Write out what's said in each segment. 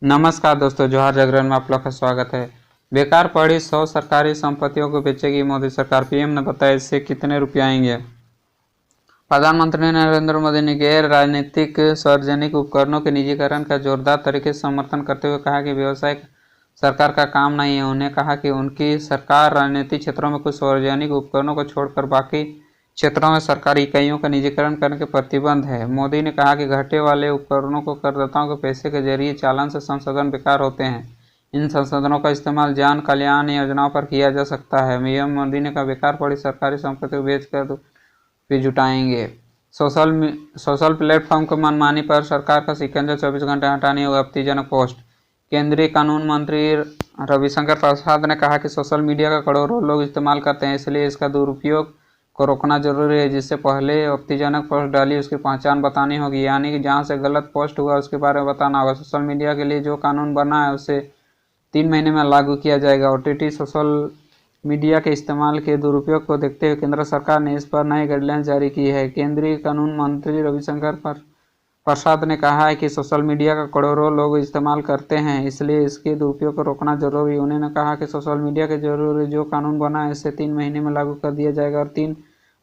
नमस्कार दोस्तों, जोहार जागरण में आप लोग का स्वागत है। बेकार पड़ी 100 सरकारी संपत्तियों को बेचेगी मोदी सरकार, पीएम ने बताया इससे कितने रुपए आएंगे। प्रधानमंत्री नरेंद्र मोदी ने गैर राजनीतिक सार्वजनिक उपकरणों के निजीकरण का जोरदार तरीके से समर्थन करते हुए कहा कि व्यवसाय सरकार का काम नहीं है। उन्हें कहा कि उनकी सरकार राजनीतिक क्षेत्रों में कुछ सार्वजनिक उपकरणों को छोड़कर बाकी क्षेत्रों में सरकारी इकाइयों का निजीकरण करने के प्रतिबंध है। मोदी ने कहा कि घाटे वाले उपकरणों को करदाताओं के पैसे के जरिए चालान से संशोधन बेकार होते हैं। इन संशोधनों का इस्तेमाल जन कल्याण योजनाओं पर किया जा सकता है। पीएम मोदी ने कहा, बेकार पड़ी सरकारी संपत्ति को बेचकर भी जुटाएंगे। सोशल प्लेटफॉर्म को मनमानी पर सरकार का शिकंजा 24 घंटे हटाने होगा। आपत्तिजनक पोस्ट। केंद्रीय कानून मंत्री रविशंकर प्रसाद ने कहा कि सोशल मीडिया का करोड़ों लोग इस्तेमाल करते हैं, इसलिए इसका दुरुपयोग को रोकना जरूरी है। जिससे पहले आपत्तिजनक पोस्ट डाली उसकी पहचान बतानी होगी, यानी कि जहां से गलत पोस्ट हुआ उसके बारे में बताना होगा। सोशल मीडिया के लिए जो कानून बना है उसे 3 महीने में लागू किया जाएगा। ओटीटी सोशल मीडिया के इस्तेमाल के दुरुपयोग को देखते हुए केंद्र सरकार ने इस पर नई गाइडलाइन जारी की है। केंद्रीय कानून मंत्री रविशंकर प्रसाद ने कहा है कि सोशल मीडिया का करोड़ों लोग इस्तेमाल करते हैं, इसलिए इसके दुरुपयोग को रोकना जरूरी है। उन्होंने कहा कि सोशल मीडिया के जरूरी जो कानून बना है इसे 3 महीने में लागू कर दिया जाएगा और 3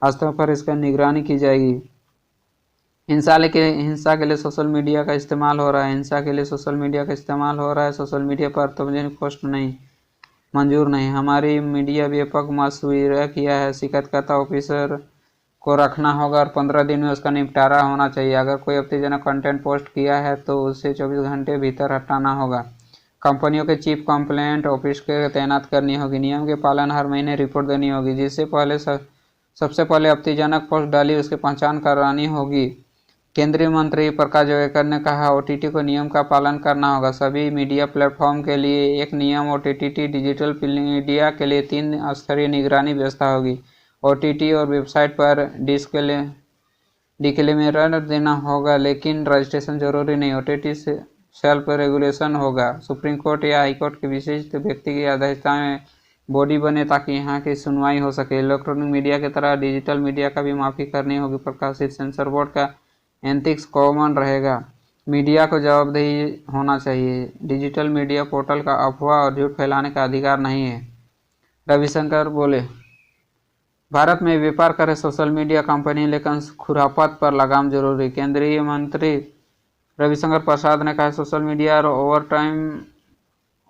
स्तरों पर इसका निगरानी की जाएगी। हिंसा के लिए सोशल मीडिया का इस्तेमाल हो रहा है। सोशल मीडिया पर सार्वजनिक पोस्ट नहीं मंजूर नहीं। हमारी मीडिया व्यापक मशविरा किया है। शिकायतकर्ता ऑफिसर को रखना होगा और 15 दिन में उसका निपटारा होना चाहिए। अगर कोई आपत्तिजनक कंटेंट पोस्ट किया है तो उसे 24 घंटे भीतर हटाना होगा। कंपनियों के चीफ कंप्लेंट ऑफिस के तैनात करनी होगी। नियम के पालन हर महीने रिपोर्ट देनी होगी। जिससे पहले सबसे पहले आपत्तिजनक पोस्ट डाली उसकी पहचान करानी होगी। केंद्रीय मंत्री प्रकाश जावड़ेकर ने कहा, ओटीटी को नियम का पालन करना होगा। सभी मीडिया प्लेटफॉर्म के लिए एक नियम, ओटीटी डिजिटल मीडिया के लिए 3 स्तरीय निगरानी व्यवस्था होगी। ओटीटी और वेबसाइट पर डिक्लेमेयर देना होगा, लेकिन रजिस्ट्रेशन जरूरी नहीं। ओटीटी से सेल्फ रेगुलेशन होगा। सुप्रीम कोर्ट या हाईकोर्ट के विशिष्ट व्यक्ति की अध्यक्षता में बॉडी बने ताकि यहाँ की सुनवाई हो सके। इलेक्ट्रॉनिक मीडिया की तरह डिजिटल मीडिया का भी माफी करनी होगी। प्रकाशित सेंसर बोर्ड का एथिक्स कॉमन रहेगा। मीडिया को जवाबदेही होना चाहिए। डिजिटल मीडिया पोर्टल का अफवाह और झूठ फैलाने का अधिकार नहीं है। रविशंकर बोले, भारत में व्यापार करे सोशल मीडिया कंपनी, लेकिन खुरापात पर लगाम जरूरी। केंद्रीय मंत्री रविशंकर प्रसाद ने कहा, सोशल मीडिया और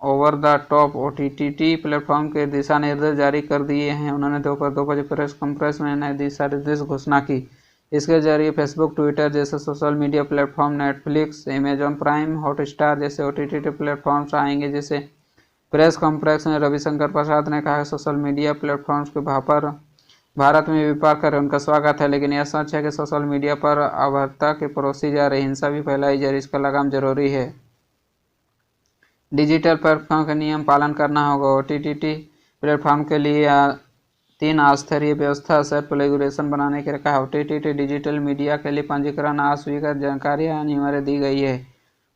over the top OTT platform के दिशा निर्देश जारी कर दिए हैं। उन्होंने दोपहर 2 बजे प्रेस कॉन्फ्रेंस में नए दिशा निर्देश घोषणा की। इसके जरिए फेसबुक, ट्विटर जैसे social media platform, Netflix, Amazon prime, Hotstar जैसे ओटीटी प्लेटफॉर्म्स आएंगे। जैसे प्रेस कॉन्फ्रेंस में रविशंकर प्रसाद ने कहा, सोशल मीडिया प्लेटफॉर्म्स के भारत में व्यापार करें, उनका स्वागत है, लेकिन यह सच है कि सोशल मीडिया पर अभद्रता के परोसी जा रही, हिंसा भी फैलाई जा रही। इसका लगाम जरूरी है। डिजिटल प्लेटफॉर्म का नियम पालन करना होगा। ओटीटी प्लेटफॉर्म के लिए 3 स्तरीय व्यवस्था सेल्फ रेगुलेशन बनाने के लिए कहा। ओटीटी डिजिटल मीडिया के लिए पंजीकरण अस्वीकृत जानकारी अनिवार्य दी गई है।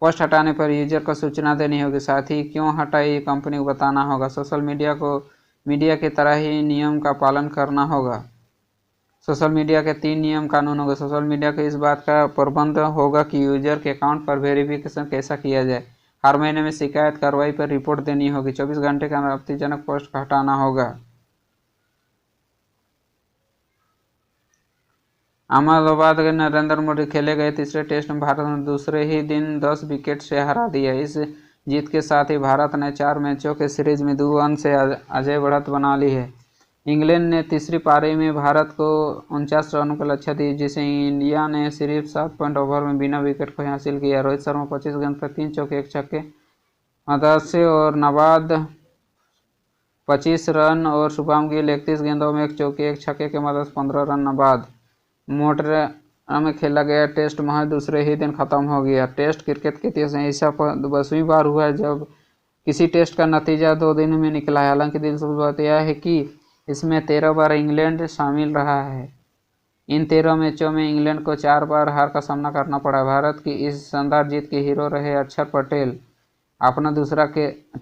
पोस्ट हटाने पर यूजर को सूचना देनी होगी। साथ ही क्यों हटाई कंपनी को बताना होगा। सोशल मीडिया को मीडिया की तरह ही नियम का पालन करना होगा। सोशल मीडिया के 3 नियम कानून होंगे। सोशल मीडिया के इस बात का प्रबंध होगा कि यूजर के अकाउंट पर वेरिफिकेशन कैसा किया जाए। हर महीने में शिकायत कार्रवाई पर रिपोर्ट देनी होगी। 24 घंटे के अंदर आपत्तिजनक पोस्ट को हटाना होगा। अहमदाबाद के नरेंद्र मोदी खेले गए तीसरे टेस्ट में भारत ने दूसरे ही दिन 10 विकेट से हरा दिया। इस जीत के साथ ही भारत ने 4 मैचों के सीरीज में 2 अंक से अजय बढ़त बना ली है। इंग्लैंड ने तीसरी पारी में भारत को 49 रनों का लक्ष्य दी, जिसे इंडिया ने सिर्फ 7 पॉइंट ओवर में बिना विकेट को हासिल किया। रोहित शर्मा 25 गेंद पर 3 चौके 1 छक्के मदद से और नवाद 25 रन और शुभम गिल 31 गेंदों में 1 चौके 1 छक्के के मदद 15 रन नवाद। मोटेरा में खेला गया टेस्ट महज दूसरे ही दिन खत्म हो गया। टेस्ट क्रिकेट के इतिहास में ऐसा 10वीं बार हुआ है जब किसी टेस्ट का नतीजा 2 दिन में निकला है। हालांकि दिलचस्प बात यह है कि इसमें 13 बार इंग्लैंड शामिल रहा है। इन 13 मैचों में इंग्लैंड को 4 बार हार का सामना करना पड़ा। भारत की इस शानदार जीत के हीरो रहे अक्षर पटेल। अपना दूसरा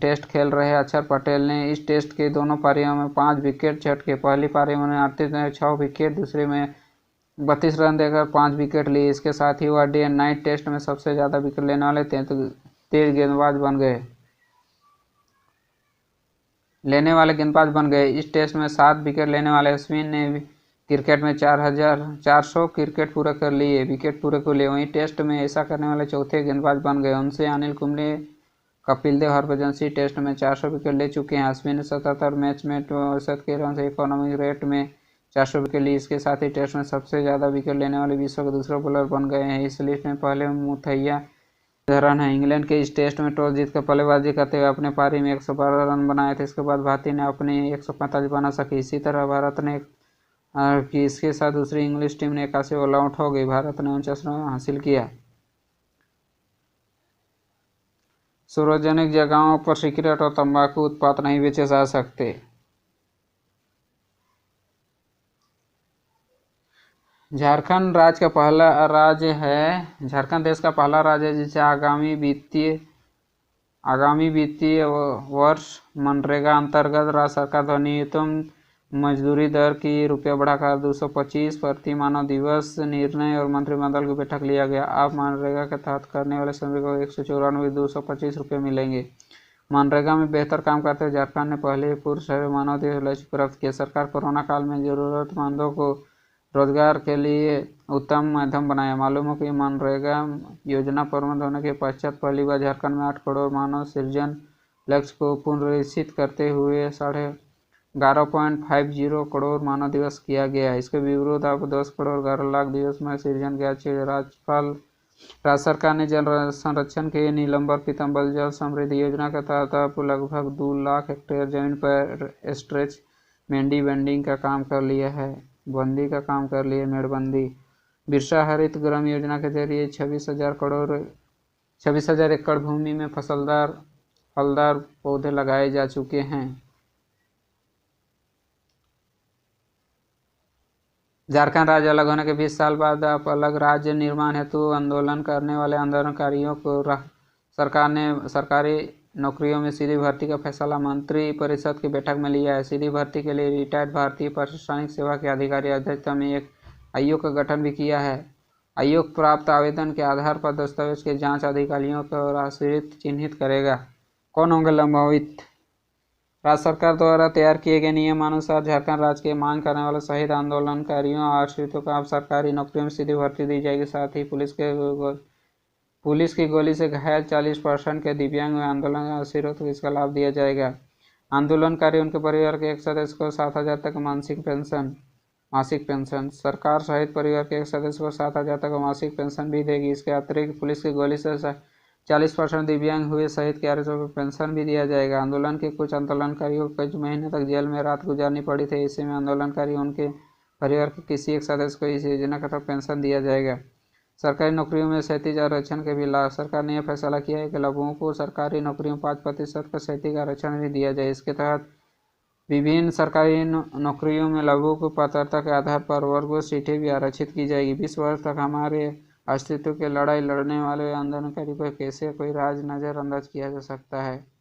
टेस्ट खेल रहे अक्षर पटेल ने इस टेस्ट के दोनों पारियों में 5 विकेट झटके। पहली पारी में उन्होंने 38 में 6 विकेट, दूसरे में 32 रन देकर 5 विकेट लिए। इसके साथ ही वह डे एंड नाइट टेस्ट में सबसे ज़्यादा विकेट लेने वाले तेज गेंदबाज बन गए लेने वाले गेंदबाज बन गए। इस टेस्ट में 7 विकेट लेने वाले अश्विन ने क्रिकेट में 400 क्रिकेट पूरे कर लिए विकेट पूरे कर लिए। वहीं टेस्ट में ऐसा करने वाले चौथे गेंदबाज बन गए। उनसे अनिल कुंबले, कपिल देव, हरभजन सिंह टेस्ट में 400 विकेट ले चुके हैं। अश्विन ने 77 मैच में 62 के रन से इकोनॉमिक रेट में 400 विकेट ली। इसके साथ ही टेस्ट में सबसे ज़्यादा विकेट लेने वाले विश्व के दूसरे बॉलर बन गए हैं। इस लिस्ट में पहले मुथैया धरन है। इंग्लैंड के इस टेस्ट में टॉस जीतकर बल्लेबाजी करते हुए अपने पारी में 112 रन बनाए थे। इसके बाद भारतीय ने अपने 145 बना सके। इसी तरह भारत ने कि इसके साथ दूसरी इंग्लिश टीम ने 81 ऑल आउट हो गई। भारत ने 49 रन हासिल किया। सार्वजनिक जगहों पर सिगरेट और तंबाकू उत्पाद नहीं बेचे जा सकते। झारखंड राज्य का पहला राज्य है झारखंड देश का पहला राज्य है जिसे आगामी वित्तीय वर्ष मनरेगा अंतर्गत राज्य सरकार द्वारा न्यूनतम मजदूरी दर की रुपया बढ़ाकर 225 प्रति मानव दिवस निर्णय और मंत्रिमंडल की बैठक लिया गया। अब मनरेगा के तहत करने वाले श्रमिकों को 194,225 रुपये मिलेंगे। मनरेगा में बेहतर काम करते हुए झारखंड ने पहले ही पूर्व शहर मानव दिवस लक्ष्य प्राप्त किया। सरकार कोरोना काल में जरूरतमंदों को रोजगार के लिए उत्तम माध्यम बनाया। मालूम हो कि मनरेगा योजना पूर्ण होने के पश्चात पहली बार झारखंड में 8 करोड़ मानव सृजन लक्ष्य को पुनरीक्षित करते हुए 11.50 करोड़ मानव दिवस किया गया। इसके विरुद्ध अब 10 करोड़ 11 लाख दिवस में सृजन किया। राज्य सरकार ने जल संरक्षण के नीलंबर पीतम्बर जल समृद्धि योजना के तहत अब लगभग 2 लाख हेक्टेयर जमीन पर स्ट्रेच मेंढी बंदी का काम कर लिया है। मेड़बंदी बिरसा हरित ग्राम योजना के जरिए 26,000 एकड़ भूमि में फलदार पौधे लगाए जा चुके हैं। झारखंड राज्य अलग होने के 20 साल बाद अब अलग राज्य निर्माण हेतु आंदोलन करने वाले आंदोलनकारियों को सरकार ने सरकारी नौकरियों में सीधी भर्ती का फैसला मंत्री परिषद की बैठक में लिया है। सीधी भर्ती के लिए रिटायर्ड भारतीय प्रशासनिक सेवा के अधिकारी अध्यक्षता में एक आयोग का गठन भी किया है। आयोग प्राप्त आवेदन के आधार पर दस्तावेज के जांच अधिकारियों को आश्रित चिन्हित करेगा। कौन होंगे लंबित? राज्य सरकार द्वारा तैयार किए गए नियमानुसार झारखंड राज्य के मांग करने वाले शहीद आंदोलनकारियों और आश्रितों को अब सरकारी नौकरियों में सीधी भर्ती दी जाएगी। साथ ही पुलिस की गोली से घायल 40% के दिव्यांग आंदोलन आश्रितों को इसका लाभ दिया जाएगा। आंदोलनकारी उनके परिवार के एक सदस्य को 7,000 तक मासिक पेंशन सरकार सहित परिवार के एक सदस्य को 7,000 तक मासिक पेंशन भी देगी। इसके अतिरिक्त पुलिस की गोली से 40% दिव्यांग हुए शहीद के आश्रितों को पेंशन भी दिया जाएगा। आंदोलन के कुछ आंदोलनकारियों को कुछ महीने तक जेल में रात गुजारनी पड़ी थी। ऐसे में आंदोलनकारी उनके परिवार के किसी एक सदस्य को इस योजना का तहत पेंशन दिया जाएगा। सरकारी नौकरियों में क्षैतिज आरक्षण के भी लाभ सरकार ने यह फैसला किया है कि लघुओं को सरकारी नौकरियों में 5% का क्षैतिज आरक्षण भी दिया जाए। इसके तहत विभिन्न सरकारी नौकरियों में लघुओं को पात्रता के आधार पर वर्गों सीटें भी आरक्षित की जाएगी। 20 वर्ष तक हमारे अस्तित्व की लड़ाई लड़ने वाले आंदोलनकारियों पर कैसे कोई राज नज़रअंदाज किया जा सकता है।